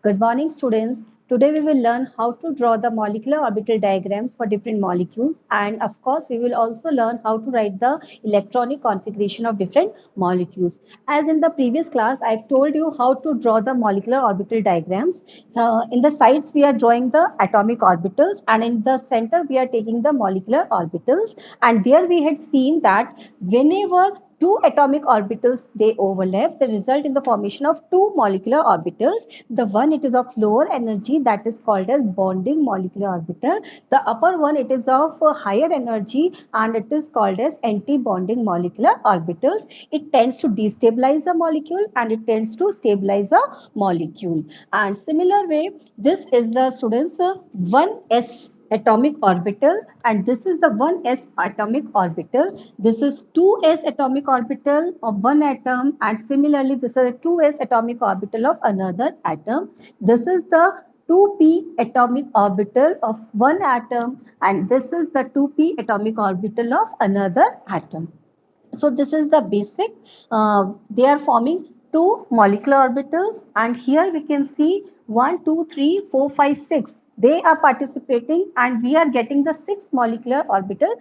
Good morning, students. Today we will learn how to draw the molecular orbital diagrams for different molecules, and of course we will also learn how to write the electronic configuration of different molecules. As in the previous class, I've told you how to draw the molecular orbital diagrams. In the sides we are drawing the atomic orbitals, and in the center we are taking the molecular orbitals. And there we had seen that whenever two atomic orbitals they overlap, they result in the formation of two molecular orbitals. The one it is of lower energy, that is called as bonding molecular orbital. The upper one it is of higher energy and it is called as anti-bonding molecular orbitals. It tends to destabilize a molecule and it tends to stabilize a molecule. And similar way, this is the students 1s atomic orbital, and this is the 1s atomic orbital. This is 2s atomic orbital of one atom, and similarly this is a 2s atomic orbital of another atom. This is the 2p atomic orbital of one atom, and this is the 2p atomic orbital of another atom. So this is the basic. They are forming two molecular orbitals, and here we can see 1, 2, 3, 4, 5, 6. They are participating, and we are getting the six molecular orbitals,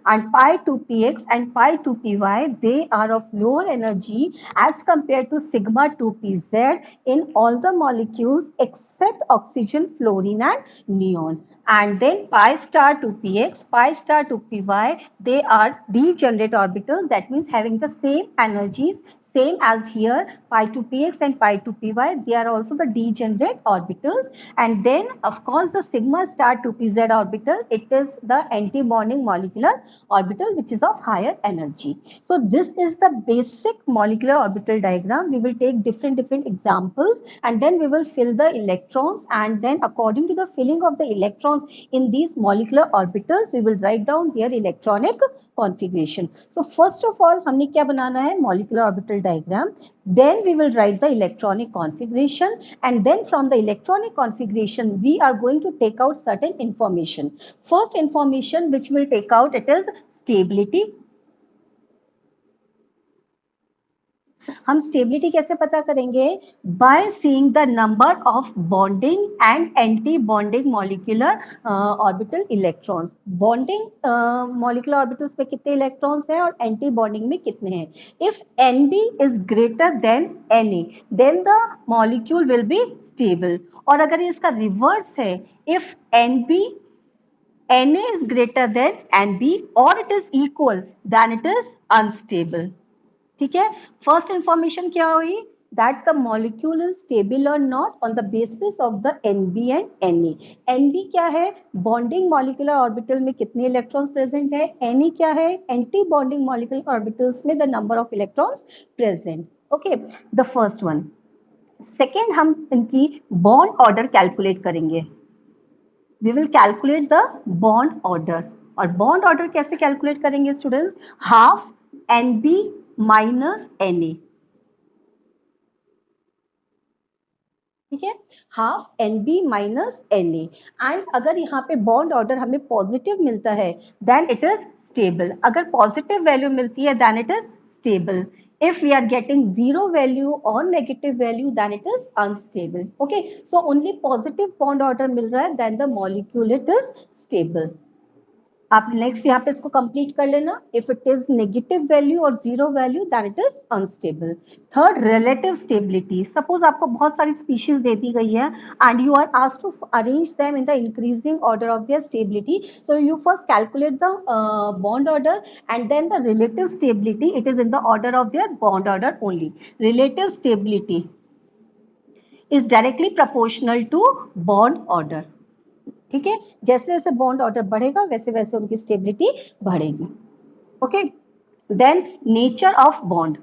and pi 2px and pi 2py. They are of lower energy as compared to sigma 2pz in all the molecules except oxygen, fluorine, and neon. And then pi star 2px, pi star 2py, they are degenerate orbitals, that means having the same energies, same as here, pi 2px and pi 2py, they are also the degenerate orbitals. And then of course the sigma star 2pz orbital, it is the anti-bonding molecular orbital which is of higher energy. So this is the basic molecular orbital diagram. We will take different examples, and then we will fill the electrons, and then according to the filling of the electrons in these molecular orbitals, we will write down their electronic configuration. So first of all हमने क्या बनाना है, molecular orbital diagram. Then we will write the electronic configuration, and then from the electronic configuration we are going to take out certain information. First information which we'll take out, it is stability. हम stability कैसे पता करेंगे? By seeing the number of bonding and anti bonding molecular orbital electrons. Bonding molecular orbitals में कितने electrons हैं और anti bonding में कितने हैं? If Nb is greater than Na, then the molecule will be stable. और अगर इसका रिवर्स है, if Nb Na is greater than Nb or it is equal, then it is unstable. ठीक है. फर्स्ट इंफॉर्मेशन क्या हुई? That the molecule is stable और not on the basis of the Nb and Na. Nb क्या है? Bonding molecular orbital में कितने electrons present है. Na क्या है? एंटी बॉन्डिंग मॉलिक्यूलर ऑर्बिटल्स में the number of electrons present. Okay, the first one. Second, हम इनकी बॉन्ड ऑर्डर कैलकुलेट करेंगे. We will calculate the bond order. और बॉन्ड ऑर्डर कैसे कैलकुलेट करेंगे students? Half Nb minus Na. ठीक है, half Nb minus Na. And अगर यहाँ पे बॉन्ड ऑर्डर हमें पॉजिटिव मिलता है, देन इट इज स्टेबल. अगर पॉजिटिव वैल्यू मिलती है, then it is stable. If we are getting zero value or negative value, then it is unstable. Okay, so only positive bond order मिल रहा है, then the molecule it is stable. आप next यहाँ पे इसको complete कर लेना. If it is negative value और zero value, that it is unstable. Third, relative stability. Suppose आपको बहुत सारी स्पीशीज दे दी गई है and you are asked to arrange them in the increasing order of their stability. So you first calculate the bond order and then the relative stability. It is in the order of there bond order only. Relative stability is directly proportional to bond order. ठीक है, जैसे जैसे bond order बढ़ेगा वैसे वैसे उनकी stability बढ़ेगी. Okay, then nature of bond.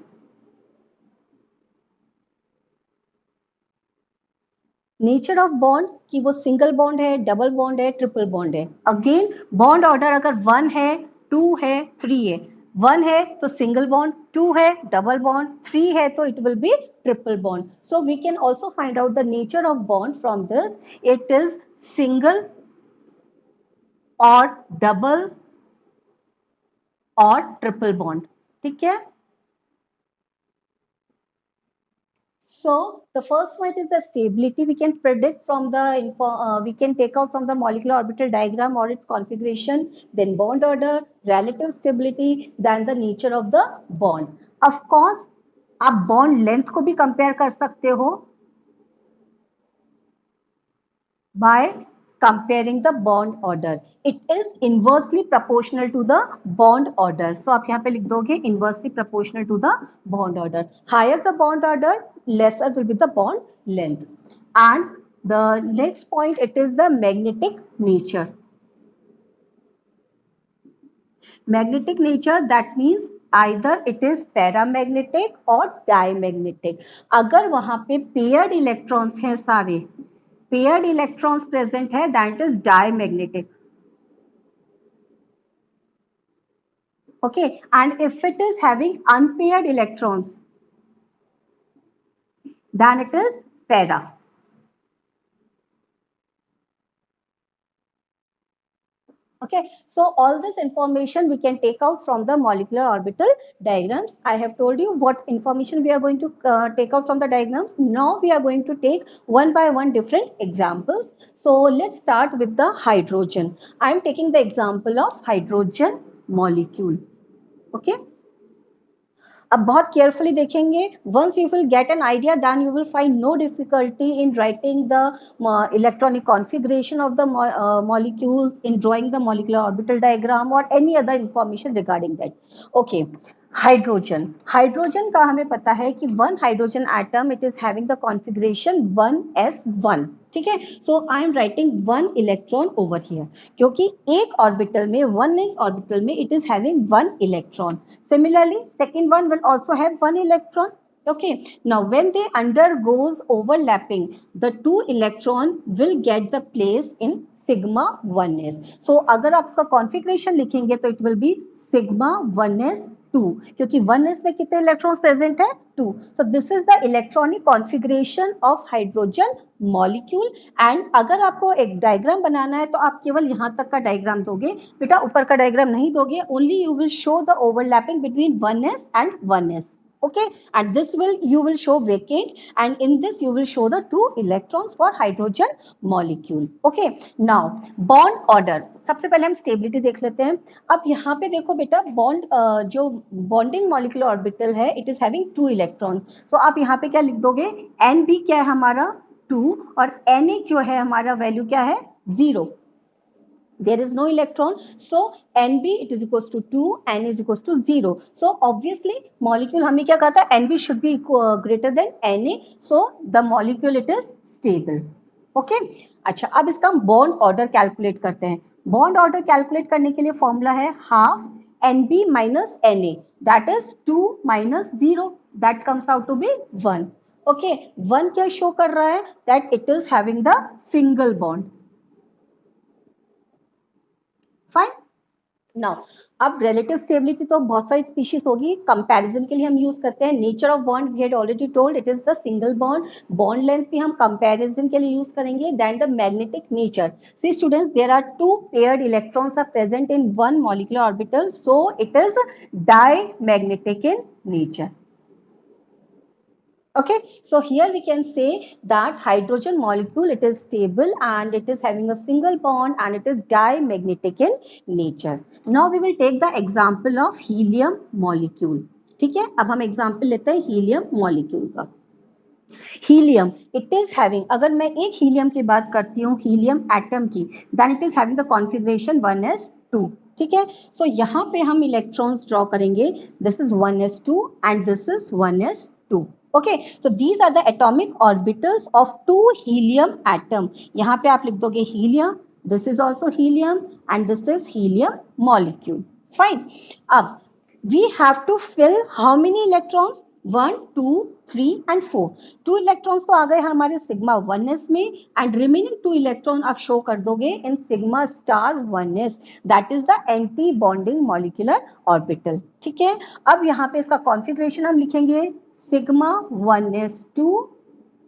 Nature of bond कि वो सिंगल बॉन्ड है, डबल बॉन्ड है, ट्रिपल बॉन्ड है. अगेन बॉन्ड ऑर्डर अगर 1 है, 2 है, 3 है. 1 है तो सिंगल बॉन्ड, 2 है डबल बॉन्ड, 3 है तो it will be triple bond. So we can also find out the nature of bond from this. It is single और डबल और ट्रिपल बॉन्ड. ठीक है, So the first point is the stability. We can predict from the we can take out from the molecular orbital diagram or its configuration, then bond order, relative stability, then the nature of the bond. Of course, आप bond length को भी compare कर सकते हो by comparing the bond order. It is inversely proportional to the bond order. So आप यहाँ पे लिख दोगे inversely proportional to the bond order. Higher the bond order, lesser will be the bond length. And the next point, it is the magnetic nature. Magnetic nature, that means either it is paramagnetic or diamagnetic. अगर वहाँ पे paired electrons हैं सारे, paired electrons present है, that is diamagnetic. Okay, and if it is having unpaired electrons, then it is para. Okay, so all this information we can take out from the molecular orbital diagrams. I have told you what information we are going to take out from the diagrams. Now we are going to take one by one different examples. So let's start with the hydrogen. I am taking the example of hydrogen molecule. Okay. अब बहुत carefully देखेंगे. Once you will get an idea, then you will find no difficulty in writing the electronic configuration of the molecules, in drawing the molecular orbital diagram or any other information regarding that. Okay, hydrogen का हमें पता है कि one hydrogen atom, it is having the configuration 1s1. ठीक है, so I am writing 1 electron over here, क्योंकि एक orbital में, 1s ऑर्बिटल में, it is having 1 electron. Similarly, second one will also have 1 electron. Okay, now when they undergoes overlapping, the 2 electron will get the place in sigma 1s. So अगर आप इसका configuration लिखेंगे तो it will be sigma 1s 2, क्योंकि 1s में कितने electrons present है? 2. So this is the electronic configuration of hydrogen molecule. And अगर आपको एक डायग्राम बनाना है तो आप केवल यहाँ तक का डायग्राम दोगे बेटा, ऊपर का डायग्राम नहीं दोगे. Only you will show the overlapping between 1s and 1s. Okay, and this you will show vacant, and in this you will show the 2 electrons for hydrogen molecule. Okay, now bond order. सबसे पहले हम stability देख लेते हैं. अब यहाँ पे देखो बेटा, बॉन्ड जो बॉन्डिंग मॉलिक्यूलर ऑर्बिटल है, इट इज हैविंग 2 इलेक्ट्रॉन. सो आप यहाँ पे क्या लिख दोगे? एन बी क्या है हमारा? 2, और एन ए जो है हमारा वैल्यू क्या है? 0. There is no electron, so Nb it is equals to 2, N is equals to 0. So obviously molecule हमें क्या कहता है? Nb should be greater than Na, so the molecule it is stable. Okay, अच्छा, अब इसका bond order calculate करते हैं. Bond order calculate करने के लिए फॉर्मूला है half Nb minus Na, that is 2 minus 0, that comes out to be 1. Okay, 1 क्या show कर रहा है? That it is having the single bond. Fine. Now अब रिलेटिव स्टेबिलिटी तो बहुत सारी स्पीशीज होगी, कंपैरिजन के लिए हम यूज करते हैं. Nature of bond we had already told, it is the single bond. Bond length भी हम कंपैरिजन के लिए यूज करेंगे. Then the magnetic nature. See students, there are 2 paired electrons are present in one molecular orbital, so it is diamagnetic in nature. Okay, so here we can say that hydrogen molecule, it is stable and it is having a single bond and it is diamagnetic in nature. Now we will take the example of helium molecule. ठीक है, अब हम example लेते हैं helium molecule का. Helium, it is having, अगर मैं एक हीलियम की बात करती हूँ, हीलियम एटम की, then it is having the configuration 1s2. ठीक है, सो यहाँ पे हम इलेक्ट्रॉन्स ड्रॉ करेंगे. This is 1s2 and this is 1s2. Okay, so these are the atomic orbitals of 2 helium atom. यहाँ पे आप लिख दोगे helium, this is also helium and this is helium molecule. Fine. अब we have to fill how many electrons? 1, 2, 3 and 4. 2 electrons तो आ गए हमारे sigma 1s में, and remaining 2 electron आप show कर दोगे in sigma star 1s. That is the anti-bonding molecular orbital. ठीक है, अब यहाँ पे इसका configuration हम लिखेंगे सिग्मा 1s2.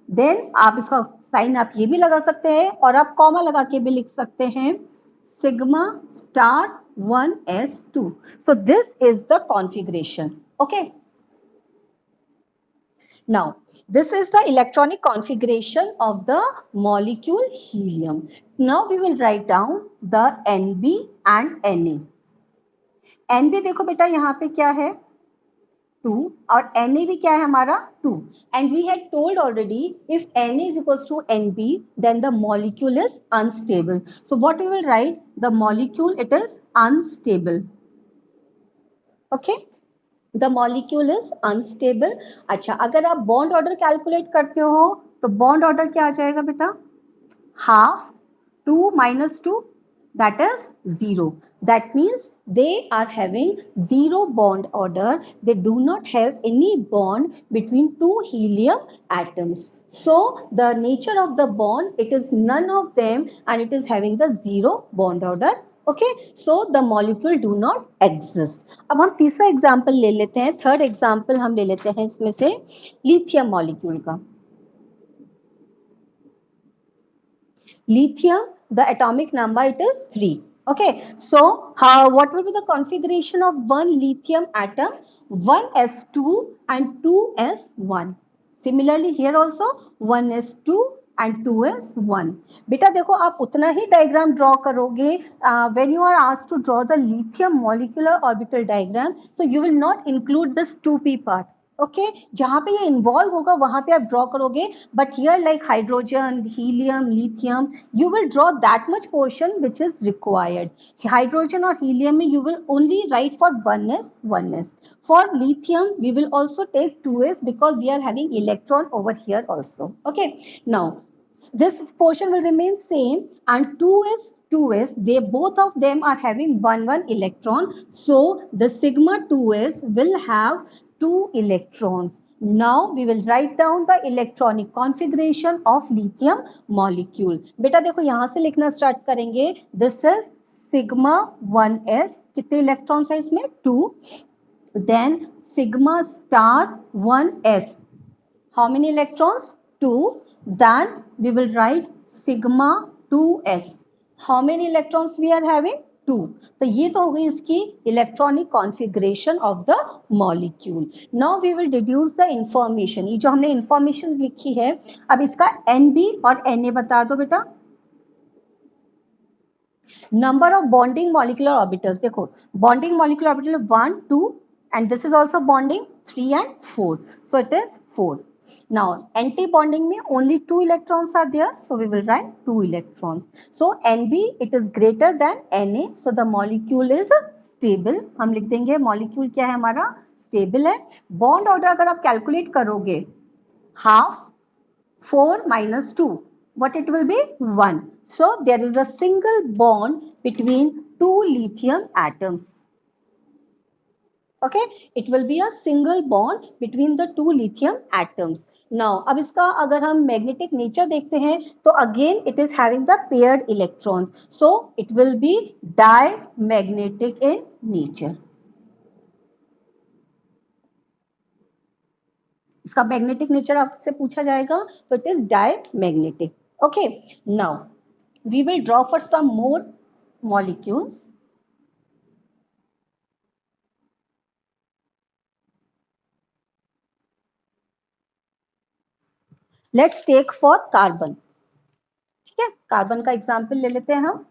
देन आप इसका साइन आप ये भी लगा सकते हैं और आप कॉमा लगा के भी लिख सकते हैं sigma star 1s2. So this is the configuration. Okay, now This is the electronic configuration of the molecule helium. Now we will write down the Nb and Na. Nb देखो बेटा यहाँ पे क्या है 2 और Na भी क्या है हमारा 2 and we had told already if Na is equals to Nb then the molecule is unstable. So what we will write, the molecule it is unstable. Okay, the molecule is unstable. अच्छा, अगर आप bond order calculate करते हो तो bond order क्या आ जाएगा बेटा, half 2 minus 2 that is 0. That means they are having zero bond order. They do not have any bond between two helium atoms. So the nature of the bond, it is none of them and it is having the zero bond order. Okay, so the molecule do not exist. अब हम तीसरा example ले लेते हैं, third example हम ले लेते हैं इसमें से लिथियम मॉलिक्यूल का. Lithium, the atomic number it is 3. Okay, so what will be the configuration of one lithium atom? 1s2 and 2s1. Similarly here also 1s2 and 2s1. बेटा देखो आप उतना ही डायग्राम ड्रॉ करोगे when you are asked to draw the lithium molecular orbital diagram, so you will not include this 2p part. Okay जहां पे ये involve होगा वहां पे आप ड्रॉ करोगे, but here like hydrogen, helium, lithium, you will draw that much portion which is required. Hydrogen और helium में you will only write for 1s. For lithium we will also take 2s because we are having electron over here also. Okay, now this portion will remain same and 2s, they both of them are having 1 electron, so the sigma 2s will have 2 electrons. Now we will write down the electronic configuration of lithium molecule. बेटा देखो यहाँ से लिखना start करेंगे. This is sigma 1s. कितने electrons है इसमें 2. Then sigma star 1s. How many electrons? 2. Then we will write sigma 2s. How many electrons we are having? 2. तो ये तो हो गई इसकी electronic configuration of the molecule. Now we will deduce the information. ये जो हमने इंफॉर्मेशन लिखी है, अब इसका Nb और Na बता दो बेटा. Number of bonding molecular orbitals, देखो bonding molecular orbital 1 2 and this is also bonding 3 and 4, so it is 4. Now anti-bonding में only 2 electrons are there, so we will write 2 electrons. So Nb it is greater than Na, so the molecule is stable. हम लिख देंगे molecule क्या है हमारा, stable है. Bond order अगर आप calculate करोगे, half 4 minus 2, what it will be 1. So there is a single bond between 2 lithium atoms. Okay, it will be a single bond between the 2 lithium atoms. Now अब इसका अगर हम magnetic nature देखते हैं तो again it is having the paired electrons, so it will be dimagnetic in nature. इसका magnetic nature आपसे पूछा जाएगा तो it is dimagnetic. Okay, now we will draw for some more molecules. Let's take for carbon. ठीक है, carbon का example ले लेते हैं हम.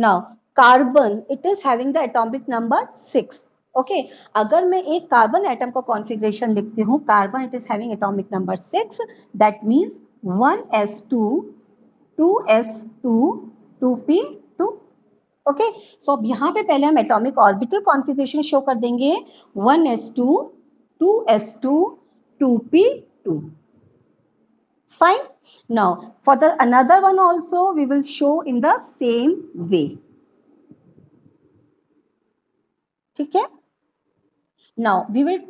Now carbon it is having the atomic number 6. Okay, अगर मैं एक कार्बन एटम का कॉन्फ़िगरेशन लिखती हूँ, carbon it is having atomic number 6, that means 1s2 2s2 2p2. Okay, so अब यहाँ पे पहले हम एटॉमिक ऑर्बिटल कॉन्फ़िगरेशन शो कर देंगे. 1s2 2s2 2p2. Fine. Now for the another one also we will show in the same way. ठीक है. Now we will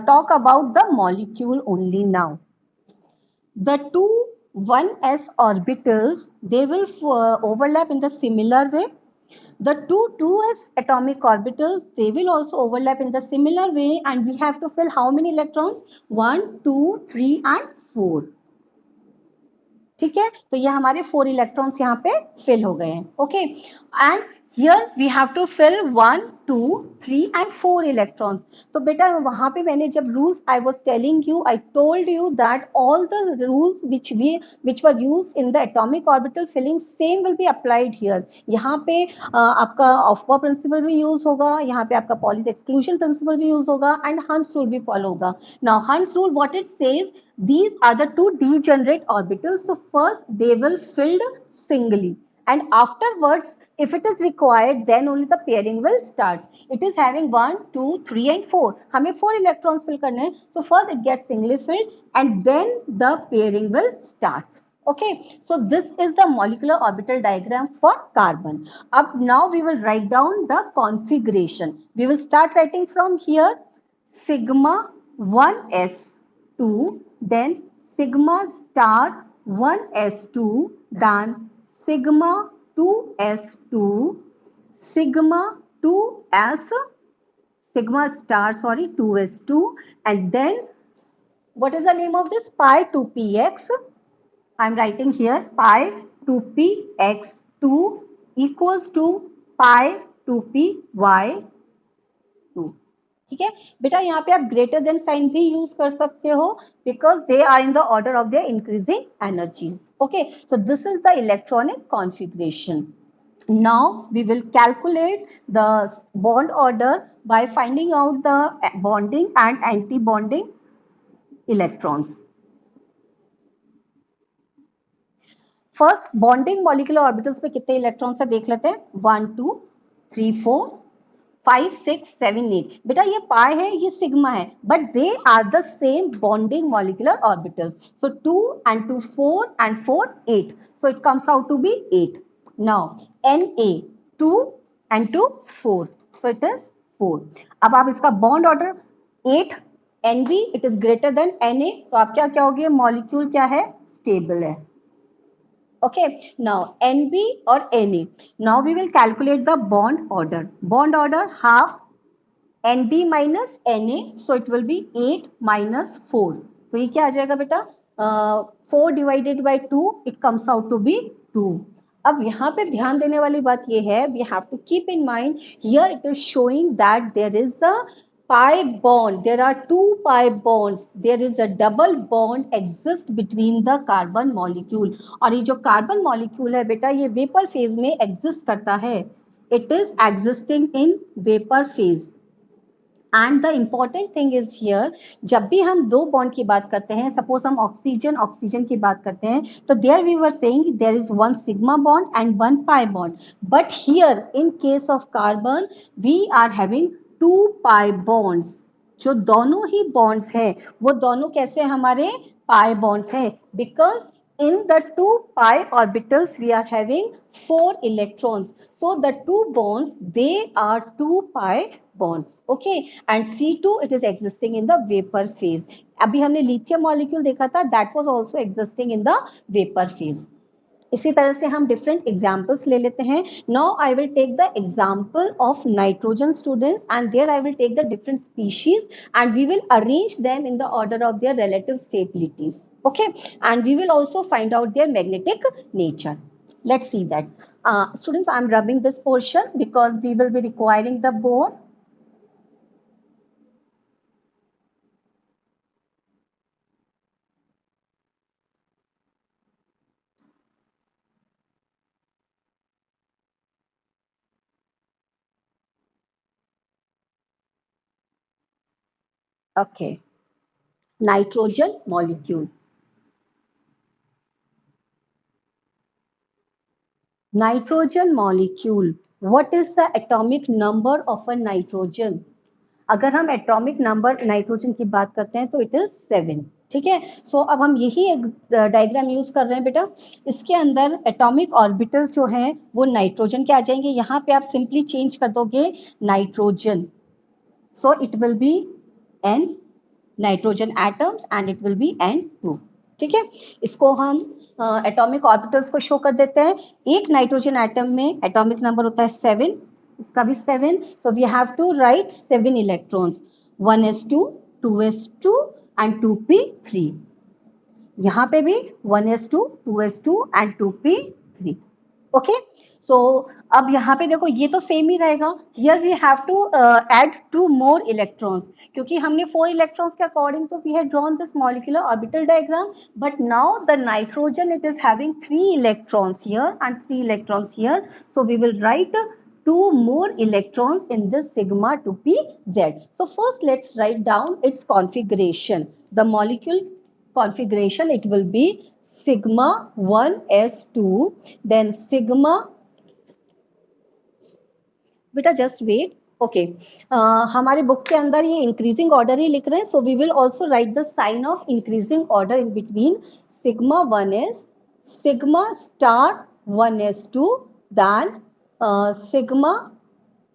talk about the molecule only now. The two 1s orbitals, they will overlap in the similar way. The two 2s atomic orbitals, they will also overlap in the similar way, and we have to fill how many electrons? 1 2 3 and 4. ठीक है, तो ये हमारे 4 electrons यहाँ पे fill हो गए हैं. Okay, and Here we have to fill 1, 2, 3 and 4 electrons. तो बेटा वहां पे मैंने जब rules I was telling you, I told you that all the rules which were used in the atomic orbital filling same will be applied here. यहाँ पे आपका ऑफबॉ principal भी यूज होगा, यहाँ पे आपका पॉलिस एक्सक्लूजन प्रिंसिपल भी यूज होगा एंड हंस रूल भी फॉलो होगा. नाउ हंस rule what it says, these are the two degenerate orbitals. So first they will filled singly and afterwards if it is required then only the pairing will start. It is having 1, 2, 3 and 4. हमें 4 electrons fill करने हैं. So first it gets singly filled and then the pairing will start. Okay, so this is the molecular orbital diagram for carbon. Up now we will write down the configuration. We will start writing from here, sigma 1s2, then sigma star 1s2, then sigma 2s2, sigma 2s, sigma star, sorry, 2s2, and then what is the name of this? Pi 2px. I am writing here pi 2px2 equals to pi 2py2. ठीक है बेटा, यहाँ पे आप greater than sign भी use कर सकते हो because they are in the order of their increasing energies. Okay, so this is the electronic configuration. Now we will calculate the bond order by finding out the bonding and anti-bonding electrons. First, bonding molecular orbitals पे कितने electrons है देख लेते हैं. 1, 2, 3, 4, 5, 6, 7, 8. बेटा ये पाई है, ये सिग्मा है, but they are the same bonding molecular orbitals. So 2 and 2 4 and 4 8. So it comes out to be 8. Now Na 2 and 2 4. So it is 4. अब आप इसका bond order 8 Nb it is greater than Na. तो आप क्या कहोगे, molecule क्या है, stable है. Okay, now Nb or Na. Now we will calculate the bond order. Bond order half Nb minus Na, so it will be 8 minus 4. तो ये क्या आ जाएगा बेटा, 4 divided by 2, it comes out to be 2. अब यहाँ पे ध्यान देने वाली बात ये है, we have to keep in mind here it is showing that there is a pi bond. There are two pi bonds. There is a double bond exist between the carbon molecule. और ये जो carbon molecule है बेटा, ये vapor phase में exist करता है. It is existing in vapor phase. And the important thing is here, जब भी हम दो बॉन्ड की बात करते हैं, सपोज हम ऑक्सीजन की बात करते हैं, तो there we were saying there is one sigma bond and one pi bond. But here in case of carbon we are having two pi bonds. जो दोनों ही बॉन्ड्स हैं वो दोनों कैसे हमारे पाई बॉन्ड्स हैं, because in the two pi orbitals we are having 4 electrons. So the two bonds, they are 2 pi bonds. Okay, and C2 it is existing in the vapor phase. अभी हमने lithium molecule देखा था, that was also existing in the vapor phase. इसी तरह से हम different examples ले लेते हैं. Now I will take the example of nitrogen students and there I will take the different species and we will arrange them in the order of their relative stabilities. Okay, and we will also find out their magnetic nature. Let's see that. Students, I am rubbing this portion because we will be requiring the board. Okay, nitrogen molecule. Nitrogen molecule. What is the atomic number of a nitrogen? अगर हम atomic number nitrogen की बात करते हैं तो it is 7. ठीक है, सो अब हम यही एक डायग्राम यूज कर रहे हैं बेटा. इसके अंदर एटॉमिक ऑर्बिटल्स जो हैं वो नाइट्रोजन के आ जाएंगे. यहाँ पे आप सिंपली चेंज कर दोगे nitrogen, so it will B N nitrogen atoms and it will B N2. ठीक है, इसको हम एटॉमिक ऑर्बिटल्स को शो कर देते हैं. एक नाइट्रोजन एटम में एटॉमिक नंबर होता है 7, इसका भी 7. So we have to write 7 electrons, 1s2, 2s2 and 2p3. यहाँ पे भी 1s2, 2s2 and 2p3. Okay. So अब यहाँ पे देखो ये तो सेम ही रहेगा, here we have to add 2 more electrons, क्योंकि हमने 4 इलेक्ट्रॉन्स के अकॉर्डिंग तो we have drawn this molecular orbital diagram, but now the nitrogen it is having 3 electrons here and 3 electrons here, so we will write 2 more electrons in this sigma 2pz. So first let's write down its configuration. The molecule configuration, it will be sigma 1s2, then sigma, बेटा just wait, okay, हमारे book के अंदर ये increasing order ही लिख रहे हैं, so we will also write the sign of increasing order in between sigma 1s, sigma star 1s2, then sigma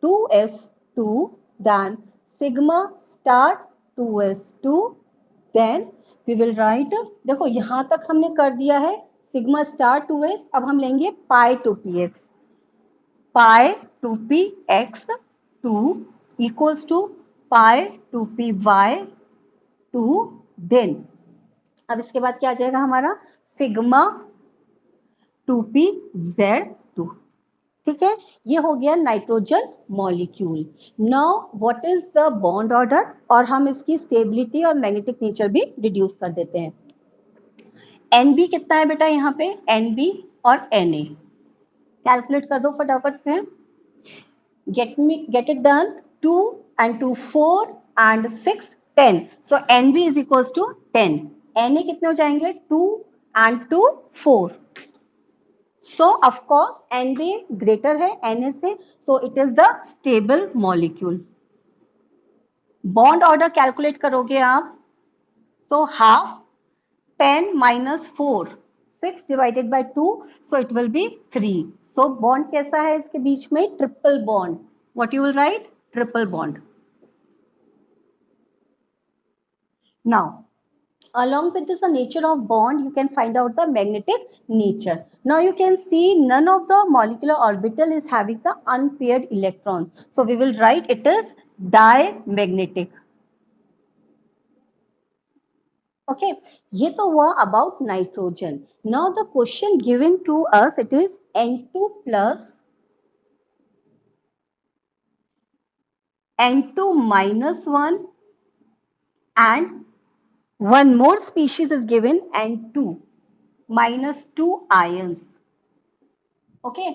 2s2, then sigma star 2s2, then we will write, देखो यहाँ तक हमने कर दिया है सिग्मा स्टार 2s, अब हम लेंगे pi 2px, pi 2px 2 equals to pi 2py 2, then अब इसके बाद क्या आ जाएगा हमारा सिग्मा 2pz2, ठीक है, ये हो गया nitrogen molecule. Now what is the bond order, और हम इसकी स्टेबिलिटी और मैग्नेटिक नेचर भी डिड्यूस कर देते हैं। Nb कितना है बेटा यहाँ पे, Nb और Na कैलकुलेट कर दो फटाफट से, get it done, 2 and 2 4 and 6 10, so Nb is equals to 10, Na कितने हो जाएंगे 2 and 2 4, so of course Nb greater है Na से, so it is the stable molecule। bond order calculate करोगे आप, so half 10 minus 4, 6 divided by 2, so it will be 3, so bond कैसा है इसके बीच में, triple bond, what you will write, triple bond। now along with this the nature of bond, you can find out the magnetic nature। now you can see none of the molecular orbital is having the unpaired electron, so we will write it is diamagnetic। okay, ये तो हुआ about nitrogen। now the question given to us, it is N2 plus N2 minus 1 and one more species is given, N2 minus 2 ions। okay,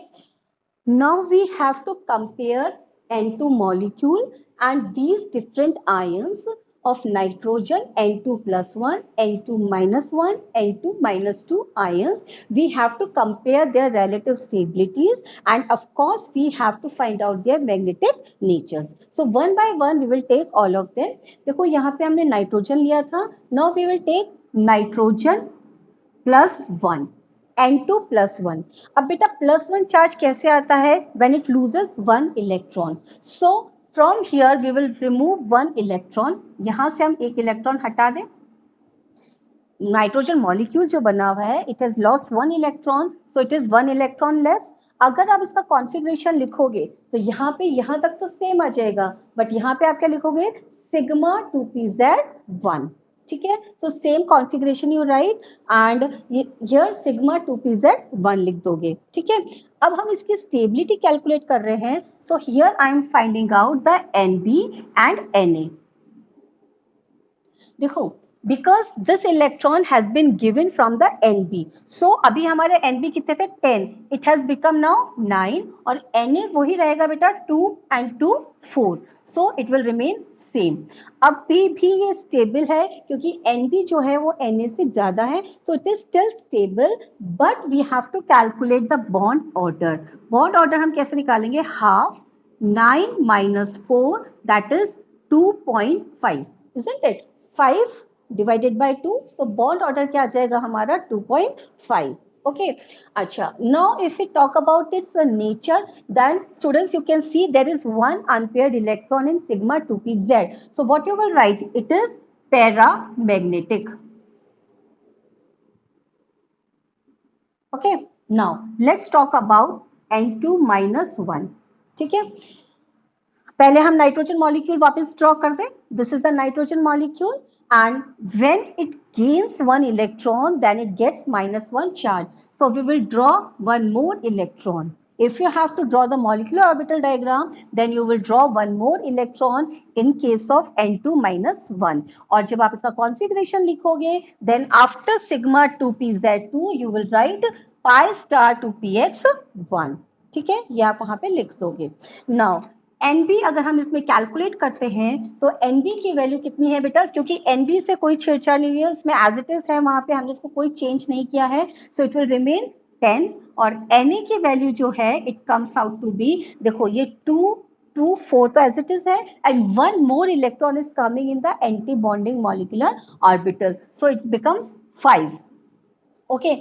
now we have to compare N2 molecule and these different ions of nitrogen, N2 plus 1, N2 minus 1, N2 minus 2 ions. We have to compare their relative stabilities and of course we have to find out their magnetic natures। So one by one we will take all of them। देखो यहाँ पे हमने nitrogen लिया था, now we will take nitrogen plus 1, N2 plus 1। अब बेटा plus 1 charge कैसे आता है, when it loses 1 electron, so from here we will remove 1 electron, यहाँ से हम एक इलेक्ट्रॉन हटा दें, नाइट्रोजन मॉलिक्यूल जो बना हुआ है it has lost 1 electron, so it is 1 electron less। अगर आप इसका कॉन्फ़िगरेशन लिखोगे तो यहाँ पे यहाँ तक तो सेम आ जाएगा, बट यहाँ पे आप क्या लिखोगे, सिग्मा 2pz1, ठीक है, so same configuration you right and here sigma 2pz1 लिख दोगे, ठीक है। अब हम इसकी स्टेबिलिटी कैलकुलेट कर रहे हैं, so here I am finding out the Nb and Na। देखो because this electron has been given from the Nb, so अभी हमारे Nb कितने थे 10, it has become now 9 और Na वही रहेगा बेटा 2 and 2 4, so it will remain same। अब भी ये स्टेबल है क्योंकि Nb जो है वो Na से ज्यादा है, so it is still stable, but we have to calculate the bond order। bond order हम कैसे निकालेंगे, half 9 minus 4 that is 2.5, isn't it, 5 divided by 2, so bond order क्या आ जाएगा हमारा 2.5। okay, अच्छा, now if we talk about its nature, then students you can see there is one unpaired electron in sigma 2pz, so what you will write, it is paramagnetic। okay, now let's talk about N2 minus 1, ठीक है, पहले हम nitrogen molecule वापस draw कर दें, this is the nitrogen molecule and when it gains one electron, then it gets -1 charge. So we will draw one more electron. If you have to draw the molecular orbital diagram, then you will draw one more electron in case of n2 minus 1. और जब आप इसका configuration लिखोगे, then after sigma 2pz2, you will write pi star 2px1. ठीक है, ये आप वहां पे लिख दोगे. Now एनबी अगर हम इसमें कैलकुलेट करते हैं तो एनबी की वैल्यू कितनी है बेटा, क्योंकि एनबी से कोई छेड़छाड़ नहीं हुई है, उसमें एज इट इज है, वहां पे हमने इसको कोई चेंज नहीं किया है. सो इट विल रिमेन 10 और Na की वैल्यू जो है it comes out to be, देखो ये 2 4 तो एज इट इज है, and one more electron is coming in the anti bonding molecular orbital, so it becomes 5. Okay,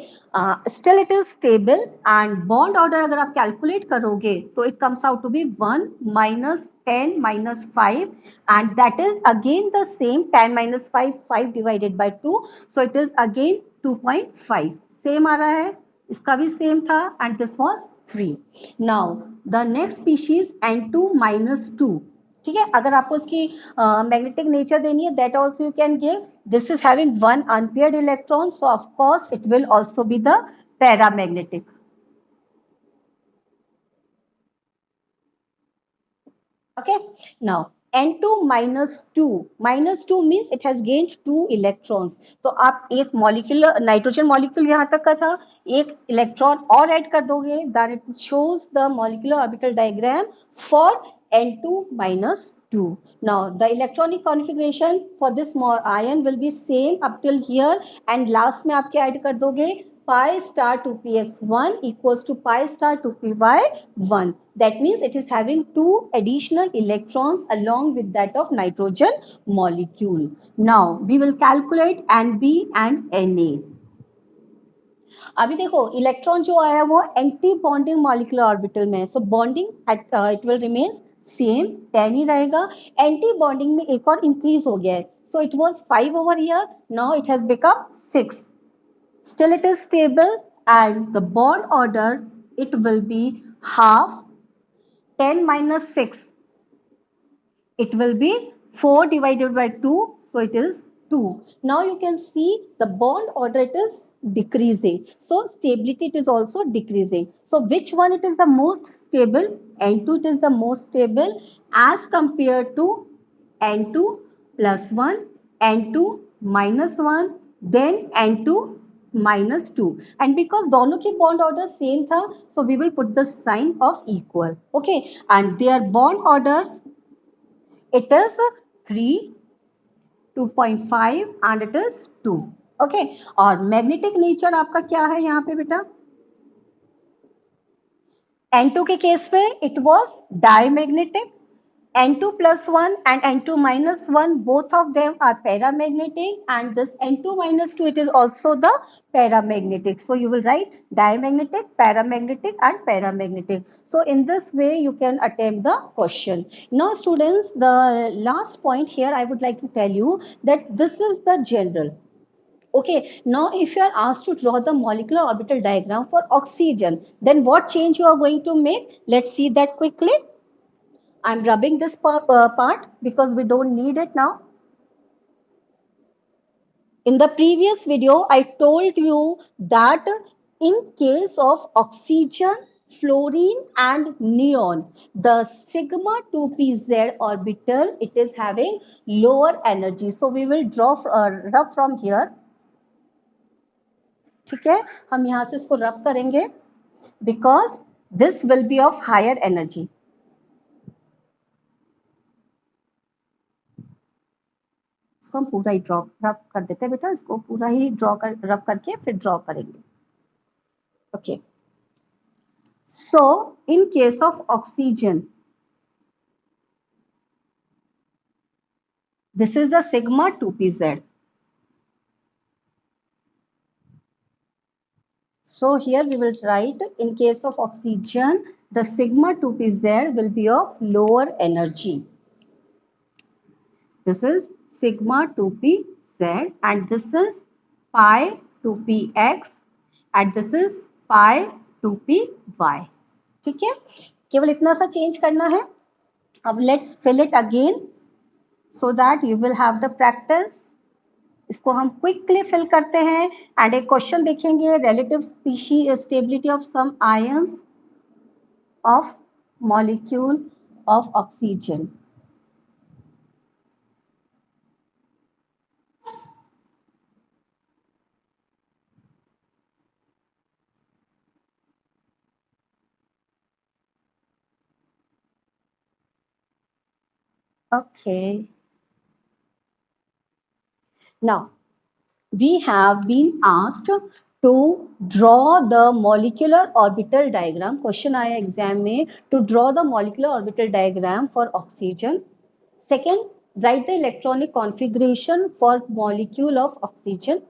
still it is stable and bond order अगर आप calculate करोगे तो it comes out to be 1 -10 -5 and that is again the same 10 - 5 5 divided by 2, so it is again 2.5. Same आ रहा है, इसका भी same था and this was 3. Now the next species N2 - 2. ठीक है, अगर आपको इसकी मैग्नेटिक नेचर देनी है, that also you can give. This is having one unpaired electron, so of course it will also be the paramagnetic. Okay, now N2 - 2 means it has gained 2 electrons. तो आप एक मॉलिक्यूलर नाइट्रोजन मॉलिक्यूल यहाँ तक का था, एक electron और add कर दोगे, then it shows the molecular orbital diagram for N2 - 2. Now the electronic configuration for this ion will be same up till here, and last में आप क्या ऐड कर दोगे, pi star 2px1 equals to pi star 2py1. That means it is having 2 additional electrons along with that of nitrogen molecule. Now we will calculate Nb and Na. अभी देखो electron जो आया वो एंटी बॉन्डिंग मॉलिक्यूलर ऑर्बिटल में है, so bonding it will remain same 10 ही रहेगा. Anti bonding में एक और इंक्रीज हो गया है, so it was 5 over here, now it has become 6. Still it is stable and the bond order it will be half 10 minus 6. It will be 4 divided by 2, so it is 2. Now you can see the bond order it is decreasing. So stability it is also decreasing. So which one it is the most stable? N2 it is the most stable as compared to N2 plus 1, N2 minus 1, then N2 -2. And because दोनों की bond order same था, so we will put the sign of equal. Okay, and their bond orders it is 3, 2.5 and it is 2. Okay, और magnetic nature आपका क्या है यहाँ पे बेटा, N2 के केस में it was diamagnetic. N2 plus 1 and N2 minus 1, both of them are paramagnetic, and this N2 minus 2 it is also the paramagnetic. So you will write diamagnetic, paramagnetic and paramagnetic. So in this way you can attempt the question. Now students, the last point here I would like to tell you that this is the general. Okay, now if you are asked to draw the molecular orbital diagram for oxygen, then what change you are going to make? Let's see that quickly. I'm rubbing this part because we don't need it now. In the previous video, I told you that in case of oxygen, fluorine and neon, the sigma 2pz orbital, it is having lower energy. So we will draw rub from here. ठीक है, हम यहाँ से इसको रब करेंगे because this will be of higher energy. हम पूरा ही ड्रॉ रफ कर देते हैं बेटा, इसको पूरा ही ड्रॉ कर रफ करके फिर ड्रॉ करेंगे. Okay, so in case of oxygen this is the sigma 2pz. So here we will write in case of oxygen the sigma 2pz will be of lower energy. This is sigma 2pz and this is pi 2px and this is pi 2py. ठीक है, केवल इतना सा change करना है. अब let's fill it again so that you will have the practice. इसको हम क्विकली फिल करते हैं एंड एक क्वेश्चन देखेंगे, relative stability of some ions of molecule of oxygen. Okay. Now, we have been asked to draw the molecular orbital diagram. Question आया exam में, to draw the molecular orbital diagram for oxygen. Second, write the electronic configuration for molecule of oxygen.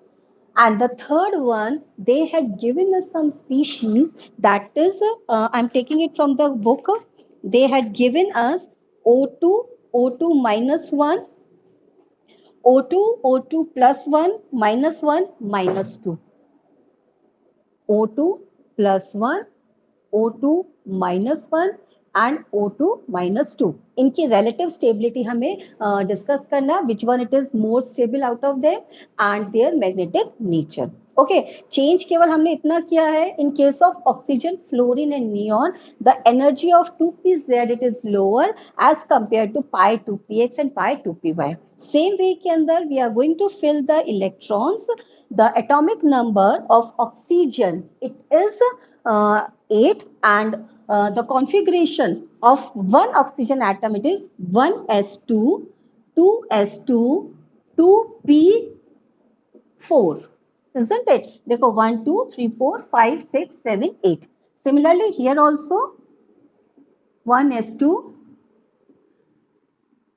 And the third one, they had given us some species, that is, I'm taking it from the book. They had given us O2, O2 minus 1, O2, O2 plus 1, minus 2. O2 plus 1, O2 minus 1 and O2 minus 2. इनकी relative stability हमें discuss करना, which one it is more stable out of them and their magnetic nature. Okay, change केवल हमने इतना किया है, in case of oxygen, fluorine and neon, the energy of 2pz it is lower as compared to pi 2px and pi 2py. Same way के अंदर we are going to fill the electrons. The atomic number of oxygen it is 8 and the configuration of one oxygen atom it is 1s2, 2s2, 2p4, isn't it? देखो 1 2 3 4 5 6 7 8. Similarly here also 1s2,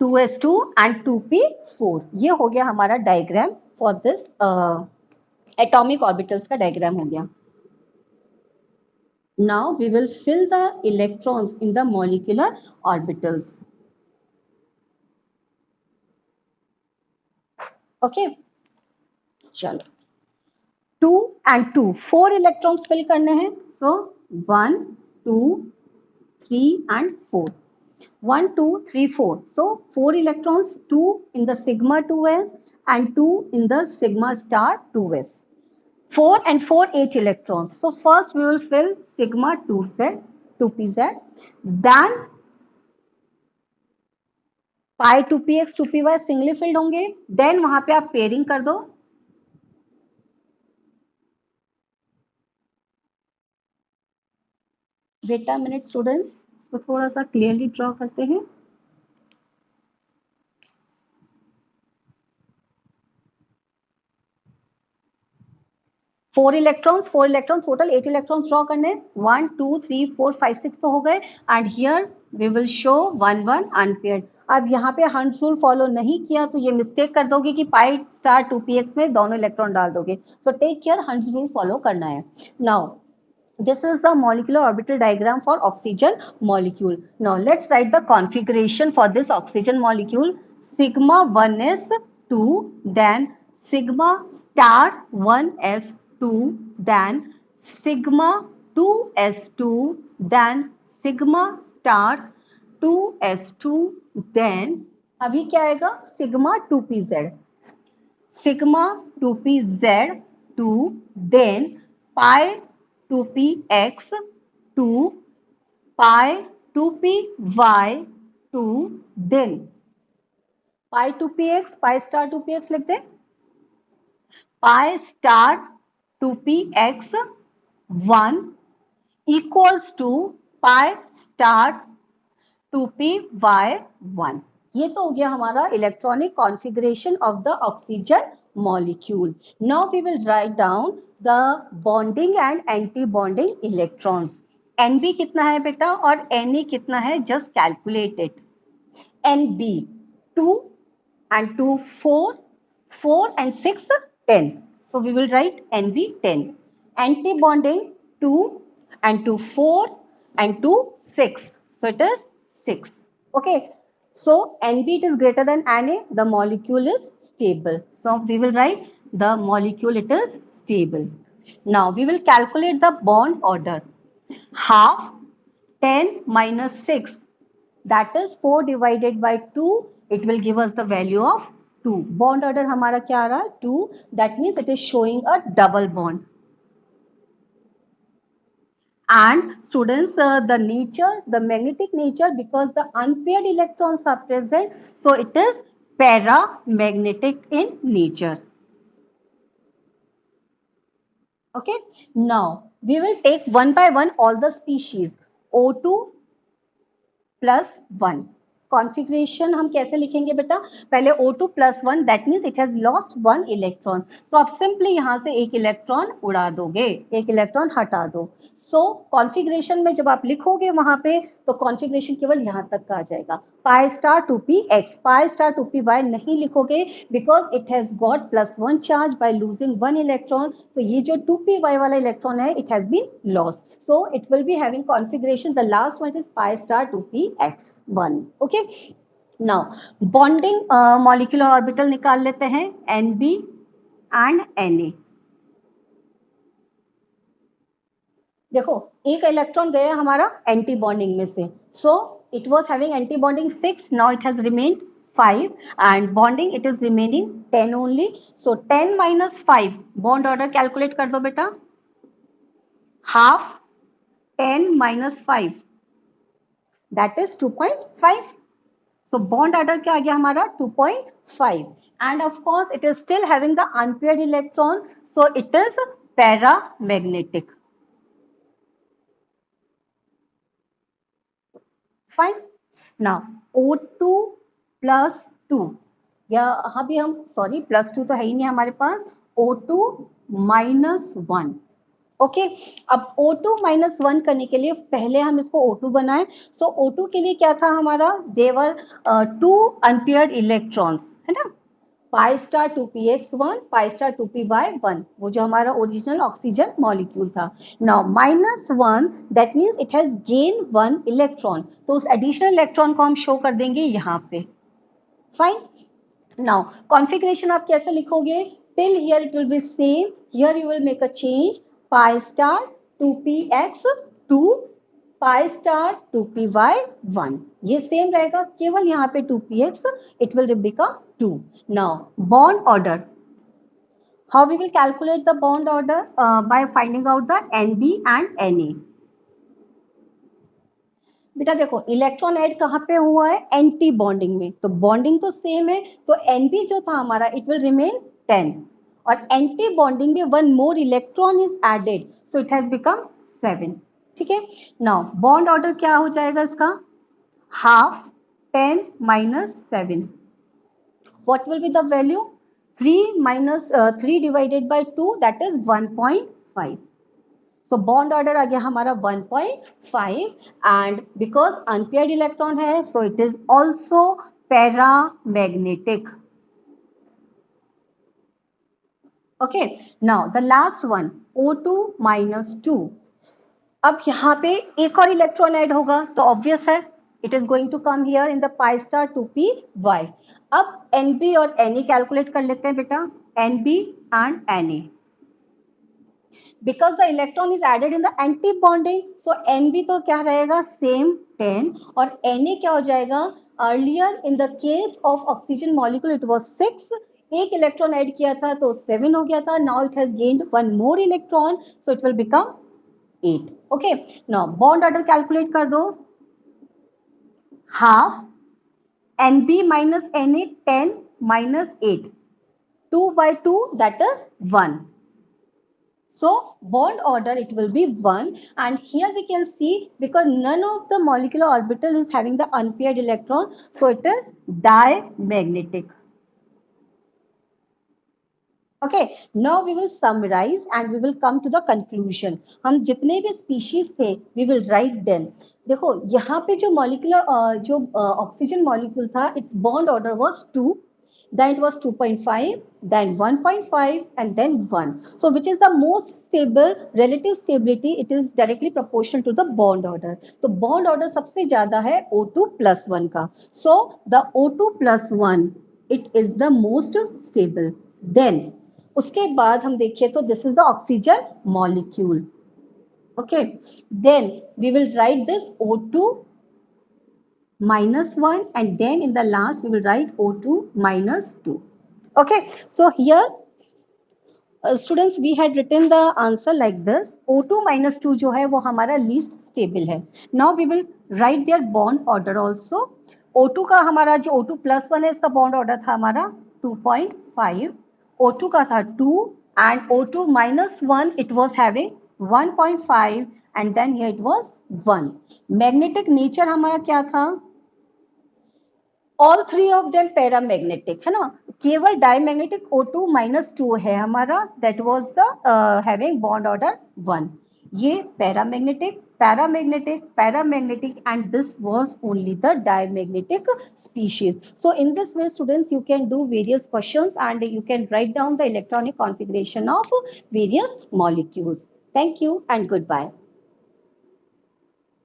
2s2 and 2p4. ये हो गया हमारा diagram for this atomic orbitals का diagram हो गया. Now we will fill the electrons in the molecular orbitals. Okay, चलो 2 and 2, 4 electrons fill करने हैं. So 1 2 3 and 4. 1 2 3 4. So 4 electrons, 2 in the sigma 2s and 2 in the sigma star 2s. 4 and 4 8 electrons. So first we will fill sigma 2z 2pz, then pi 2px 2py singly field होंगे. Then वहां पे आप pairing कर दो. Wait a minute students, इसको थोड़ा सा clearly draw करते हैं. Four electrons total 8 electrons draw करने. 1 2 3 4 5 6 तो हो गए and here we will show 1 1 unpaired. अब यहाँ पे हंट्स रूल फॉलो नहीं किया तो ये मिस्टेक कर दोगे कि पाई स्टार 2px में दोनों इलेक्ट्रॉन डाल दोगे. So take care, Hund's rule follow करना है. Now this is the molecular orbital diagram for oxygen molecule. Now let's write the configuration for this oxygen molecule. Sigma 1s 2, then sigma star 1s2, then sigma 2s2, then sigma star 2s2, then अभी क्या आएगा sigma 2pz, sigma 2pz2, then pi 2px 2, pi 2py 2, then pi 2px pi star 2px लिख दें. pi star 2px 1 equals to pi star 2py 1. ये तो हो गया हमारा electronic configuration of the oxygen molecule. Now we will write down the bonding and anti bonding electrons. Nb कितना है बेटा और Na कितना है, just calculate it. Nb 2 and 2 4, 4 and 6 10. So we will write Nb 10. Anti bonding 2 and 2 4 and 2 6. So it is 6. Okay. So Nb it is greater than Na, the molecule is stable. So we will write the molecule it is stable. Now we will calculate the bond order. Half 10 minus 6, that is 4 divided by 2, it will give us the value of 2. Bond order हमारा क्या आ रहा है 2. That means it is showing a double bond. And students, the nature, the magnetic nature, because the unpaired electrons are present, so it is paramagnetic in nature. Okay, now we will take one by one all the species. O2 plus 1. Configuration हम कैसे लिखेंगे बेटा? पहले O2 plus 1, that means it has lost 1 electron. तो आप simply यहाँ से एक इलेक्ट्रॉन उड़ा दोगे, एक इलेक्ट्रॉन हटा दो. सो कॉन्फ़िगरेशन में जब आप लिखोगे वहां पे, तो कॉन्फ़िगरेशन केवल यहाँ तक का आ जाएगा. पाई स्टार 2px, पाई स्टार 2py नहीं लिखोगे because it has got +1 charge by losing 1 electron. तो ये जो 2py वाला इलेक्ट्रॉन है, it has been lost. So it will be having configuration, the last one is pi star 2px1. Okay, now bonding molecular orbital निकाल लेते हैं, Nb and Na. देखो एक इलेक्ट्रॉन गया हमारा एंटी बॉन्डिंग में से, so it was having anti bonding 6, now it has remained 5 and bonding it is remaining 10 only. So 10 minus 5, bond order calculate कर दो बेटा. Half 10 minus 5, that is 2.5. So bond order क्या आ गया हमारा 2.5 and of course it is still having the unpaired electron, so it is paramagnetic. Fine. Now O2 plus 2, यहाँ भी हम sorry +2 तो है ही नहीं हमारे पास, O2 minus 1. ओके, अब O2 minus 1 करने के लिए पहले हम इसको O2 बनाएं. सो O2 के लिए क्या था हमारा, देवर 2 अनपेयर्ड इलेक्ट्रॉन्स, है ना, पाई स्टार 2px1, पाई स्टार 2py1, वो जो हमारा ओरिजिनल ऑक्सीजन मॉलिक्यूल था. Now -1, that means it has gain 1 electron, तो उस एडिशनल इलेक्ट्रॉन को हम शो कर देंगे यहाँ पे. फाइन. नाउ कॉन्फ़िगरेशन आप कैसे लिखोगे? Till here it will be same, here you will make a change. Pi star 2px 2, pi star 2py1, ये सेम रहेगा, केवल यहाँ पे 2px it will become 2. Now bond order, how we will calculate the bond order? By finding out the Nb and Na. बेटा देखो electron add कहाँ पे हुआ है, एंटी बॉन्डिंग में, तो बॉन्डिंग तो सेम है, तो Nb जो था हमारा इट विल रिमेन 10, और एंटी बॉन्डिंग में 1 more electron is added, so it has become 7. ठीक है, नाउ बॉन्ड ऑर्डर क्या हो जाएगा इसका, half 10 minus 7, what will be the value, 3 minus 3 divided by 2, that is 1.5. So bond order आ गया हमारा 1.5 एंड बिकॉज अनपेयर्ड इलेक्ट्रॉन है, so it is also paramagnetic. Okay, now the last one O2 minus 2. अब यहाँ पे एक और electron add होगा, तो ऑब्वियस है it is going to come here in the pi star 2py. अब Nb और Na कैलकुलेट कर लेते हैं बेटा, Nb and Na. Because the electron is added in the anti bonding, so Nb तो क्या रहेगा सेम 10, और Na क्या हो जाएगा, earlier in the case of oxygen molecule it was 6, एक इलेक्ट्रॉन ऐड किया था तो 7 हो गया था, now it has gained 1 more electron, so it will become 8. Okay, now bond order calculate कर दो, half Nb minus Na, 10 minus 8, 2 by 2, that is 1. So bond order it will be 1, and here we can see because none of the molecular orbital is having the unpaired electron, so it is dimagnetic. Okay, now we will summarize and we will come to the conclusion. हम जितने भी species थे we will write them. देखो यहाँ पे जो molecular जो oxygen molecule था, its bond order was 2, then it was 2.5, then 1.5, and then 1. So which is the most stable, relative stability, it is directly proportional to the bond order. तो bond order सबसे ज़्यादा है O2 plus 1 का. So the O2 plus 1 it is the most stable. Then उसके बाद हम देखिए तो this is the oxygen molecule. Okay, then we will write this O2 minus 1, and then in the last we will write O2 minus 2. Okay, so here students we had written the answer like this. O2 minus 2 जो है वो हमारा least stable है. Now we will write their bond order also. O2 का हमारा जो O2 plus 1 है इसका bond order था हमारा 2.5. O2 का था 2 and O2 minus 1 it was having 1.5 and then here it was 1. Magnetic nature हमारा क्या था? All three of them paramagnetic है ना, केवल डायमैग्नेटिक O2 माइनस 2 है हमारा, that was the having bond order 1. ये paramagnetic paramagnetic paramagnetic and this was only the diamagnetic species. So in this way students you can do various questions and you can write down the electronic configuration of various molecules. Thank you and good bye.